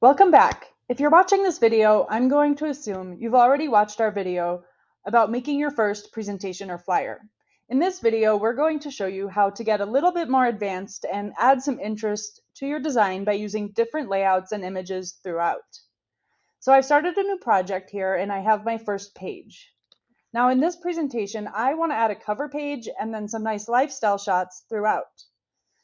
Welcome back. If you're watching this video, I'm going to assume you've already watched our video about making your first presentation or flyer. In this video, we're going to show you how to get a little bit more advanced and add some interest to your design by using different layouts and images throughout. So I've started a new project here and I have my first page. Now in this presentation, I want to add a cover page and then some nice lifestyle shots throughout.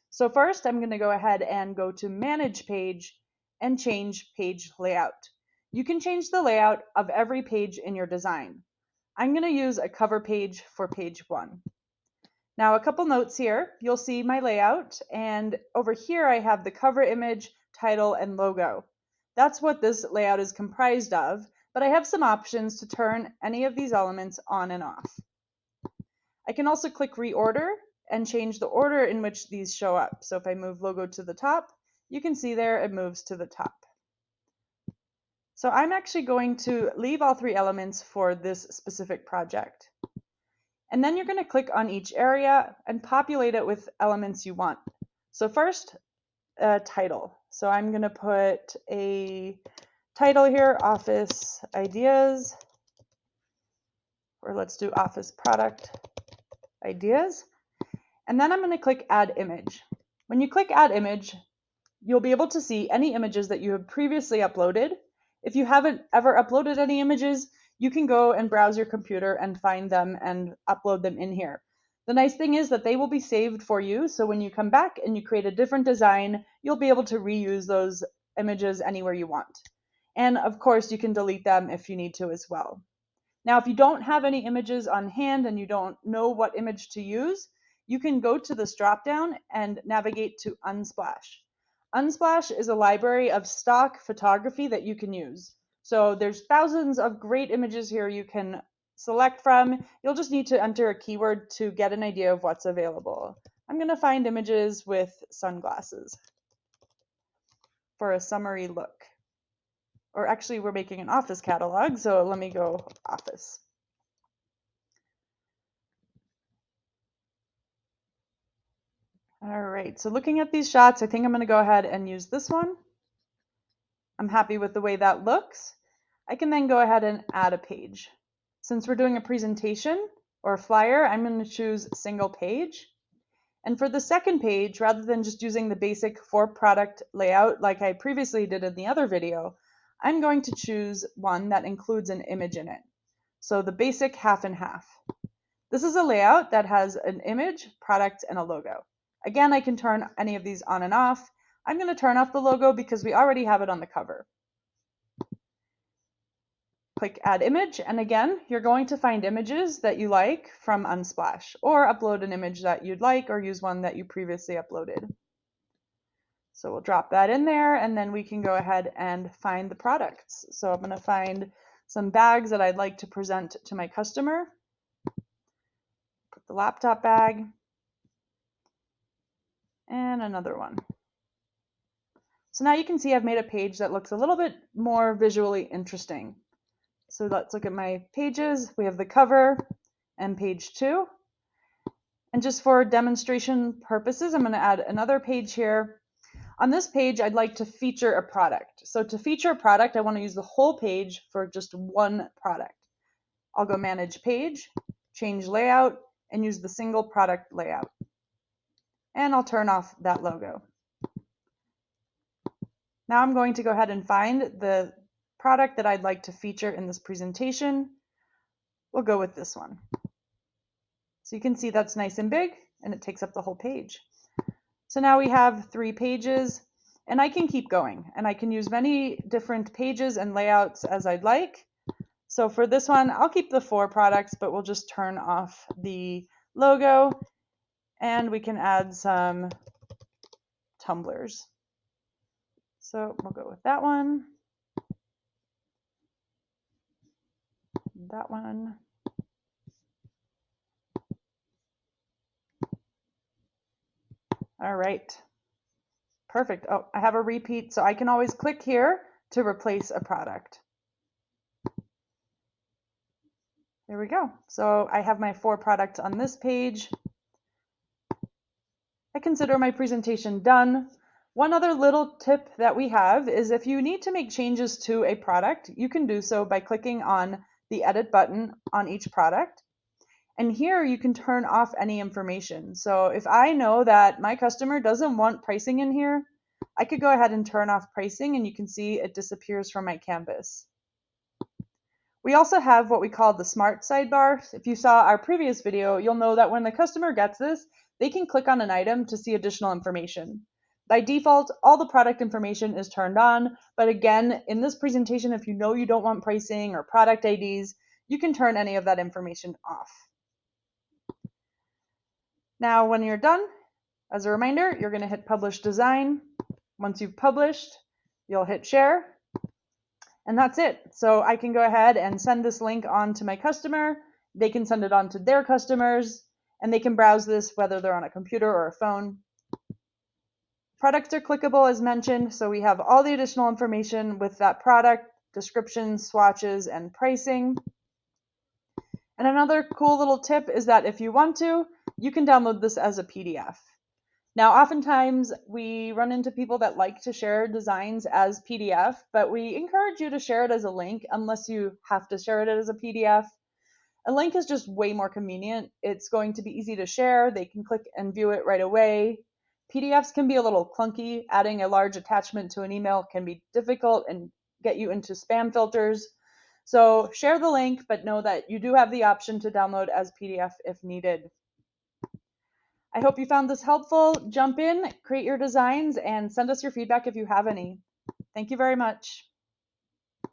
So first, I'm going to go ahead and go to Manage Page and change page layout. You can change the layout of every page in your design. I'm going to use a cover page for page 1. Now a couple notes here. You'll see my layout, and over here I have the cover image, title, and logo. That's what this layout is comprised of, but I have some options to turn any of these elements on and off. I can also click Reorder and change the order in which these show up. So if I move logo to the top, you can see there it moves to the top. So I'm actually going to leave all 3 elements for this specific project. And then you're going to click on each area and populate it with elements you want. So first, a title. So I'm going to put a title here, Office Ideas, or let's do Office Product Ideas. And then I'm going to click Add Image. When you click Add Image, you'll be able to see any images that you have previously uploaded. If you haven't ever uploaded any images, you can go and browse your computer and find them and upload them in here. The nice thing is that they will be saved for you, so when you come back and you create a different design, you'll be able to reuse those images anywhere you want. And of course, you can delete them if you need to as well. Now, if you don't have any images on hand and you don't know what image to use, you can go to this drop-down and navigate to Unsplash. Unsplash is a library of stock photography that you can use. So there's thousands of great images here you can select from. You'll just need to enter a keyword to get an idea of what's available. I'm going to find images with sunglasses for a summery look. Or actually, we're making an office catalog, so let me go office. All right, so looking at these shots, I think I'm going to go ahead and use this one. I'm happy with the way that looks. I can then go ahead and add a page. Since we're doing a presentation or a flyer, I'm going to choose single page. And for the second page, rather than just using the basic for product layout like I previously did in the other video, I'm going to choose one that includes an image in it. So the basic half and half. This is a layout that has an image, product, and a logo. Again, I can turn any of these on and off. I'm going to turn off the logo because we already have it on the cover. Click Add Image, and again, you're going to find images that you like from Unsplash, or upload an image that you'd like, or use one that you previously uploaded. So we'll drop that in there, and then we can go ahead and find the products. So I'm going to find some bags that I'd like to present to my customer. Put the laptop bag, and another one. So now you can see I've made a page that looks a little bit more visually interesting. So let's look at my pages. We have the cover and page 2. And just for demonstration purposes, I'm going to add another page here. On this page, I'd like to feature a product. So to feature a product, I want to use the whole page for just one product. I'll go Manage Page, change layout, and use the single product layout. And I'll turn off that logo. Now I'm going to go ahead and find the product that I'd like to feature in this presentation. We'll go with this one. So you can see that's nice and big, and it takes up the whole page. So now we have 3 pages, and I can keep going, and I can use many different pages and layouts as I'd like. So for this one, I'll keep the 4 products, but we'll just turn off the logo, and we can add some tumblers. So we'll go with that one, that one. All right, perfect. Oh, I have a repeat, so I can always click here to replace a product. There we go. So I have my 4 products on this page. I consider my presentation done. One other little tip that we have is if you need to make changes to a product, you can do so by clicking on the edit button on each product. And here you can turn off any information. So if I know that my customer doesn't want pricing in here, I could go ahead and turn off pricing and you can see it disappears from my canvas. We also have what we call the smart sidebar. If you saw our previous video, you'll know that when the customer gets this, they can click on an item to see additional information. By default, all the product information is turned on, but again, in this presentation, if you know you don't want pricing or product IDs, you can turn any of that information off. Now, when you're done, as a reminder, you're going to hit Publish Design. Once you've published, you'll hit Share. And that's it. So I can go ahead and send this link on to my customer. They can send it on to their customers, and they can browse this whether they're on a computer or a phone. Products are clickable as mentioned, so we have all the additional information with that product, description, swatches, and pricing. And another cool little tip is that if you want to, you can download this as a PDF. Now, oftentimes we run into people that like to share designs as PDF, but we encourage you to share it as a link unless you have to share it as a PDF. A link is just way more convenient. It's going to be easy to share. They can click and view it right away. PDFs can be a little clunky. Adding a large attachment to an email can be difficult and get you into spam filters. So share the link, but know that you do have the option to download as PDF if needed. I hope you found this helpful. Jump in, create your designs, and send us your feedback if you have any. Thank you very much.